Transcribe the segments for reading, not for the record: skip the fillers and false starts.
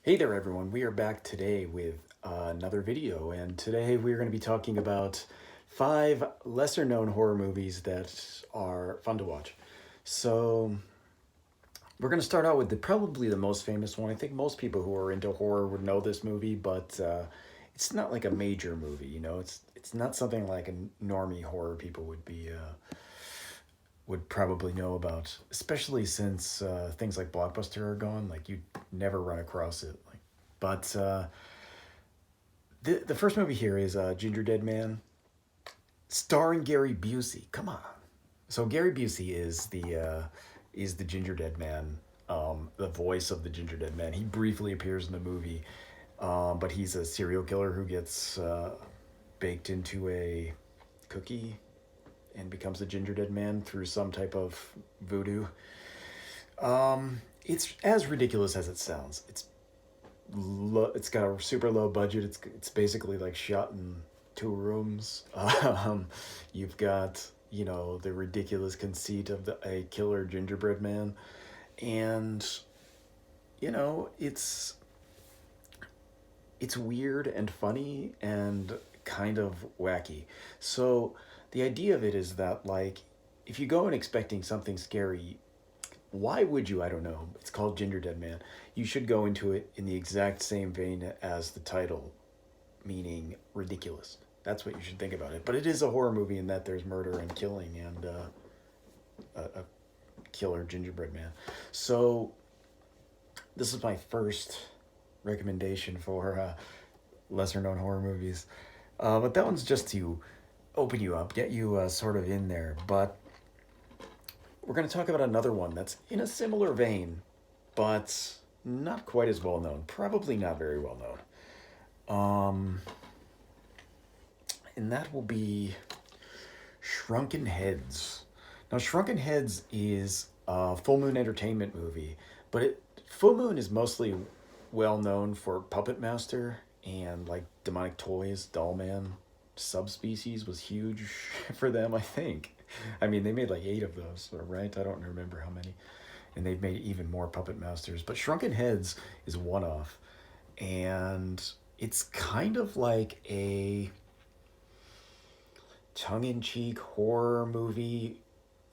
Hey there, everyone. We are back today with another video, and today we're going to be talking about 5 lesser known horror movies that are fun to watch. So, we're going to start out with probably the most famous one. I think most people who are into horror would know this movie, but it's not like a major movie, you know? It's not something like a normie horror people would probably know about, especially since things like Blockbuster are gone. Like, you'd never run across it. But the first movie here is Gingerdead Man, starring Gary Busey. Come on. So Gary Busey is the Gingerdead Man, the voice of the Gingerdead Man. He briefly appears in the movie, but he's a serial killer who gets baked into a cookie and becomes a Gingerdead Man through some type of voodoo. It's as ridiculous as it sounds. It's got a super low budget. It's basically like shot in 2 rooms. You've got the ridiculous conceit of a killer gingerbread man, and you know it's weird and funny and kind of wacky. So the idea of it is that, like, if you go in expecting something scary, why would you? I don't know. It's called Gingerdead Man. You should go into it in the exact same vein as the title, meaning ridiculous. That's what you should think about it. But it is a horror movie in that there's murder and killing and a killer gingerbread man. So this is my first recommendation for lesser known horror movies. But that one's just to open you up, get you sort of in there. But we're going to talk about another one that's in a similar vein, but not quite as well known. Probably not very well known. And that will be Shrunken Heads. Now, Shrunken Heads is a Full Moon Entertainment movie, but Full Moon is mostly well known for Puppet Master and like demonic toys. Doll Man subspecies was huge for them, I think. I mean, they made like 8 of those, right? I don't remember how many. And they've made even more Puppet Masters. But Shrunken Heads is one off. And it's kind of like a tongue in cheek horror movie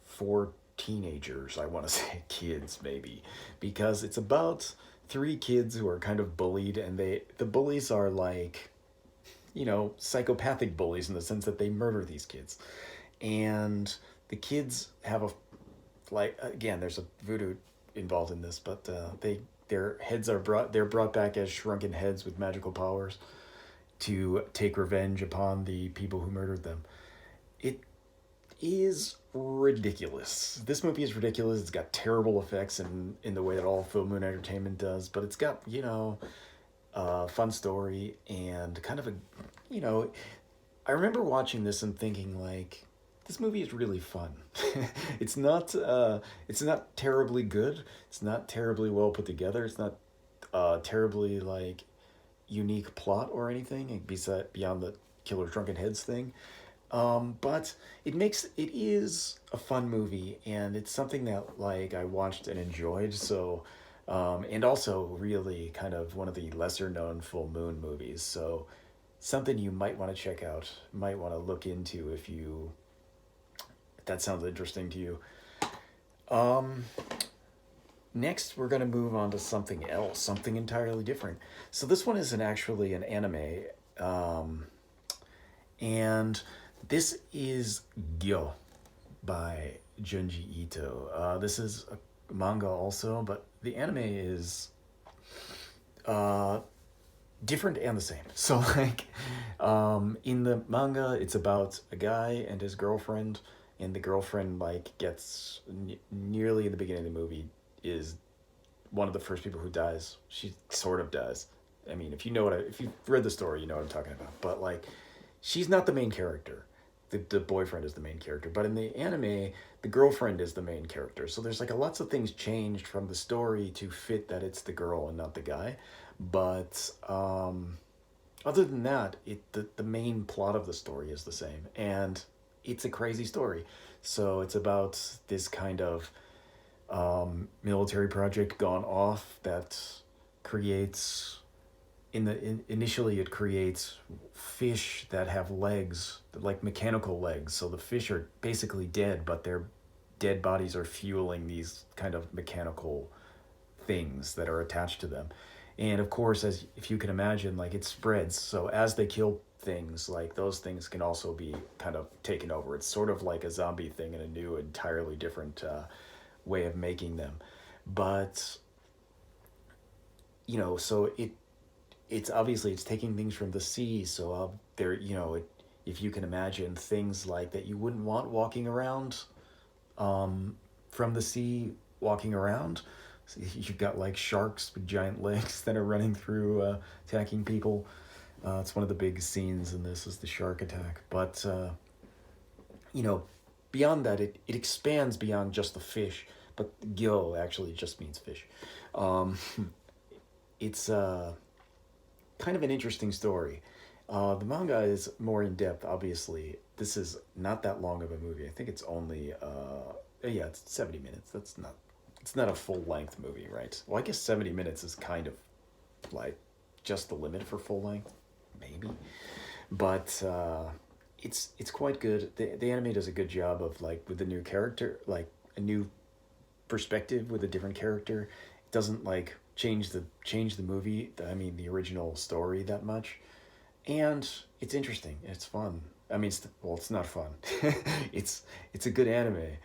for teenagers. I want to say kids, maybe. Because it's about 3 kids who are kind of bullied. And the bullies are like, psychopathic bullies in the sense that they murder these kids. And the kids have again, there's a voodoo involved in this, but they're brought back as shrunken heads with magical powers to take revenge upon the people who murdered them. It is ridiculous. This movie is ridiculous. It's got terrible effects in the way that all Full Moon Entertainment does, but it's got a fun story and kind of I remember watching this and thinking, like, this movie is really fun. It's not terribly good. It's not terribly well put together. It's not terribly like unique plot or anything beyond the killer drunken heads thing. But it is a fun movie, and it's something that, like, I watched and enjoyed. So and also really kind of one of the lesser known Full Moon movies. So something you might want to check out, might want to look into if that sounds interesting to you. Um, Next, we're gonna move on to something else, something entirely different. So this one is actually an anime, um, and this is Gyo by Junji Ito. This is a manga also, but the anime is uh, different and the same. So like, in the manga, it's about a guy and his girlfriend, and the girlfriend like gets nearly in the beginning of the movie is one of the first people who dies. She sort of dies. I mean, if you've read the story, you know what I'm talking about. But like, she's not the main character. The boyfriend is the main character. But in the anime, the girlfriend is the main character. So there's like lots of things changed from the story to fit that it's the girl and not the guy. But other than that, the main plot of the story is the same, and it's a crazy story. So it's about this kind of military project gone off that creates initially it creates fish that have legs, like mechanical legs. So the fish are basically dead, but their dead bodies are fueling these kind of mechanical things that are attached to them. And of course, as if you can imagine, like it spreads. So as they kill things, like those things can also be kind of taken over. It's sort of like a zombie thing in a new, entirely different way of making them. But so it's obviously it's taking things from the sea. So there, if you can imagine things like that you wouldn't want walking around from the sea, walking around. So you've got like sharks with giant legs that are running through, attacking people. It's one of the big scenes in this is the shark attack. But you know, beyond that, it expands beyond just the fish. But gill actually just means fish. Um, it's kind of an interesting story. The manga is more in depth. Obviously, this is not that long of a movie. I think it's only yeah, it's 70 minutes. That's not. It's not a full length movie, right? Well, I guess 70 minutes is kind of like just the limit for full length, maybe. But it's quite good. The anime does a good job of like with the new character, like a new perspective with a different character. It doesn't like change the movie. I mean the original story that much, and it's interesting. It's fun. I mean, it's not fun. It's a good anime,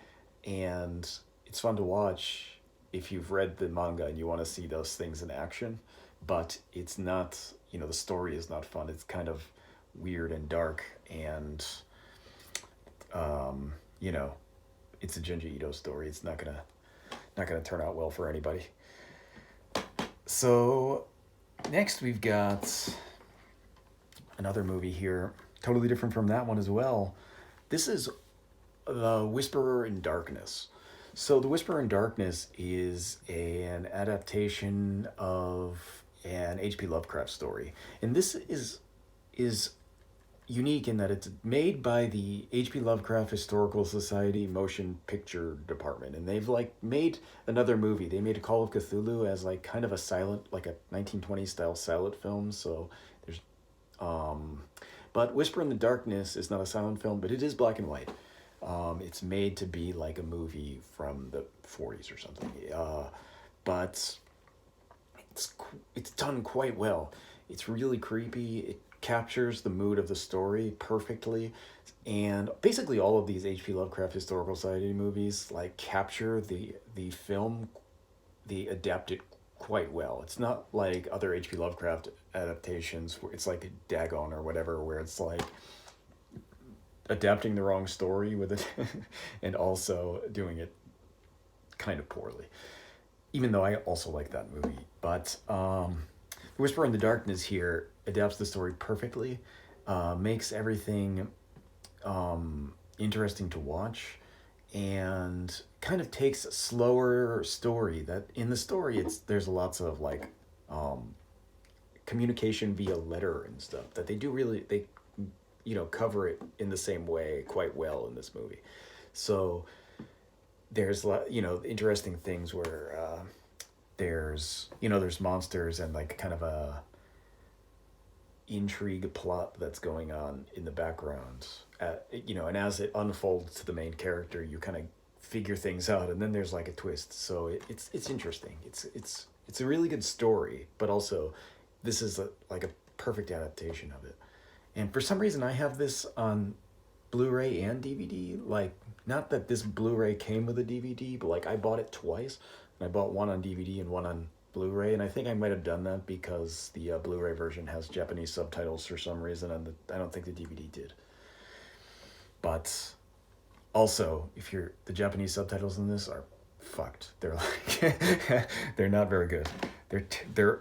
and it's fun to watch if you've read the manga and you want to see those things in action. But it's not. The story is not fun. It's kind of weird and dark, and um, you know, it's a Junji Ito story. It's not gonna turn out well for anybody. So next we've got another movie here, totally different from that one as well. This is The Whisperer in Darkness. So The Whisperer in Darkness is an adaptation of an H.P. Lovecraft story, and this is unique in that it's made by the H.P. Lovecraft Historical Society Motion Picture Department, and they've like made another movie. They made a Call of Cthulhu as like kind of a silent, like a 1920s style silent film. So there's, but Whisper in the Darkness is not a silent film, but it is black and white. It's made to be like a movie from the 40s or something. But it's done quite well. It's really creepy. It captures the mood of the story perfectly, and basically all of these H.P. Lovecraft Historical Society movies like capture the film, the adapt it quite well. It's not like other H.P. Lovecraft adaptations where it's like Dagon or whatever, where it's like adapting the wrong story with it and also doing it kind of poorly. Even though I also like that movie, but The Whisper in the Darkness here adapts the story perfectly, makes everything interesting to watch, and kind of takes a slower story. That in the story, there's lots of like communication via letter and stuff that they cover it in the same way quite well in this movie. So there's interesting things where there's monsters and like kind of a intrigue plot that's going on in the background, and as it unfolds to the main character you kind of figure things out, and then there's like a twist. So it's interesting. It's a really good story, but also this is like a perfect adaptation of it. And for some reason I have this on Blu-ray and DVD. Like, not that this Blu-ray came with a DVD, but like I bought it twice. And I bought one on DVD and one on Blu-ray, and I think I might have done that because the Blu-ray version has Japanese subtitles for some reason, and I don't think the DVD did. But also, the Japanese subtitles in this are fucked. They're like they're not very good. They're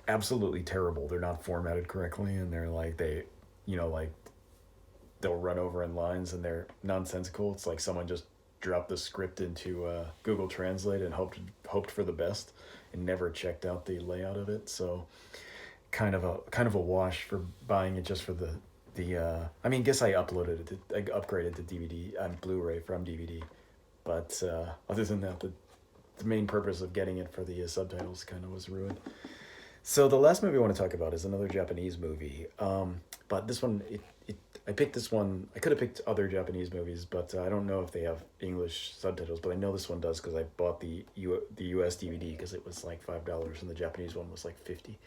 absolutely terrible. They're not formatted correctly, and they're like like they'll run over in lines, and they're nonsensical. It's like someone just dropped the script into Google Translate and hoped for the best and never checked out the layout of it. So kind of a wash for buying it just for the I mean, guess I upgraded to DVD on Blu-ray from DVD, but other than that, the main purpose of getting it for the subtitles kind of was ruined. So the last movie I want to talk about is another Japanese movie. But this one, I picked this one. I could have picked other Japanese movies, but I don't know if they have English subtitles. But I know this one does because I bought the U.S. DVD because it was like $5 and the Japanese one was like 50.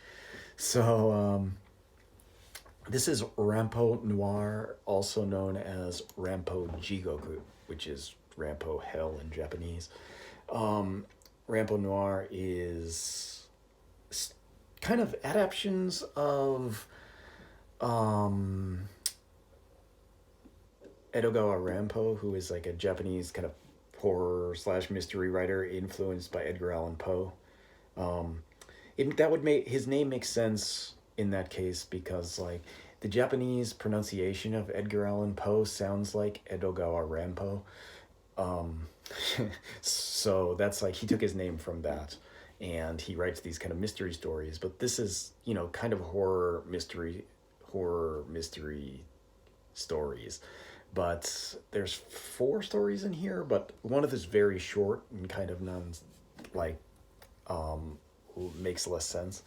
So this is Rampo Noir, also known as Rampo Jigoku, which is Rampo Hell in Japanese. Rampo Noir is kind of adaptations of um, Edogawa Rampo, who is like a Japanese kind of horror slash mystery writer influenced by Edgar Allan Poe. Um, that would make his name make sense in that case because like the Japanese pronunciation of Edgar Allan Poe sounds like Edogawa Rampo. Um, so that's like he took his name from that, and he writes these kind of mystery stories. But this is kind of horror mystery stories. But there's four stories in here, but one of is very short and kind of non like um, makes less sense.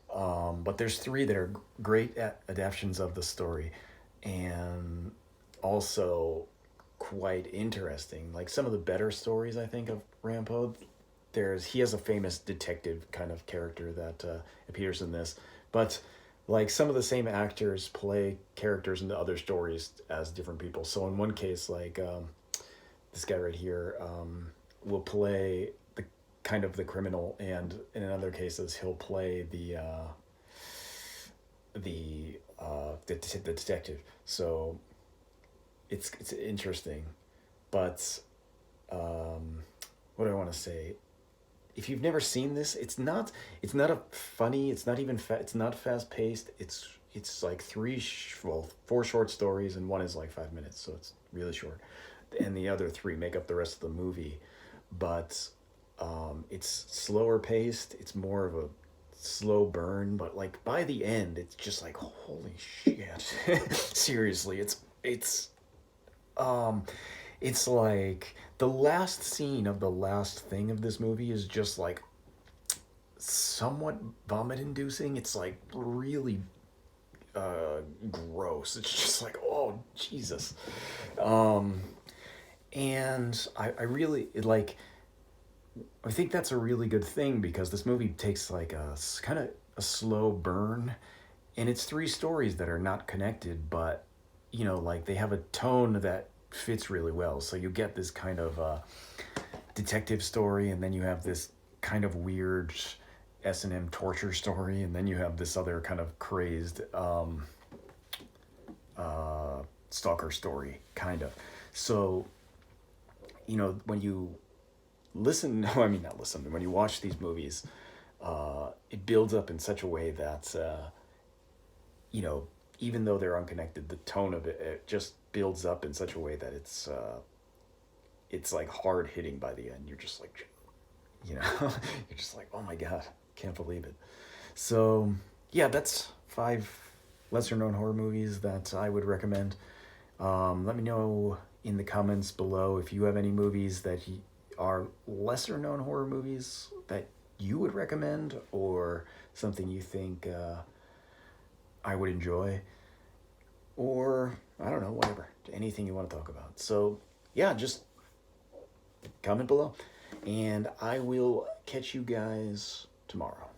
But there's three that are great adaptations of the story, and also quite interesting. Like some of the better stories I think of Rampo, he has a famous detective kind of character that appears in this, but like some of the same actors play characters in the other stories as different people. So in one case, like this guy right here will play the kind of the criminal, and in other cases he'll play the detective. So it's interesting, but what do I want to say? If you've never seen this, it's not a funny. It's not even it's not fast paced. It's like four short stories, and one is like 5 minutes, so it's really short, and the other three make up the rest of the movie. But it's slower paced. It's more of a slow burn, but like by the end, it's just like holy shit. Seriously, um, it's like the last scene of the last thing of this movie is just like somewhat vomit inducing. It's like really gross. It's just like, oh Jesus. Um and I really like I think that's a really good thing because this movie takes like a kind of a slow burn, and it's three stories that are not connected, but like they have a tone that fits really well. So you get this kind of detective story, and then you have this kind of weird S&M torture story, and then you have this other kind of crazed stalker story, kind of. So when you listen, no, I mean not listen. When you watch these movies, it builds up in such a way that you know, even though they're unconnected, the tone of it just builds up in such a way that it's like hard hitting by the end. You're just like, you're just like, oh my god, can't believe it. So yeah, that's five lesser known horror movies that I would recommend. Let me know in the comments below if you have any movies that are lesser known horror movies that you would recommend, or something you think I would enjoy, or I don't know, whatever, anything you want to talk about. So yeah, just comment below, and I will catch you guys tomorrow.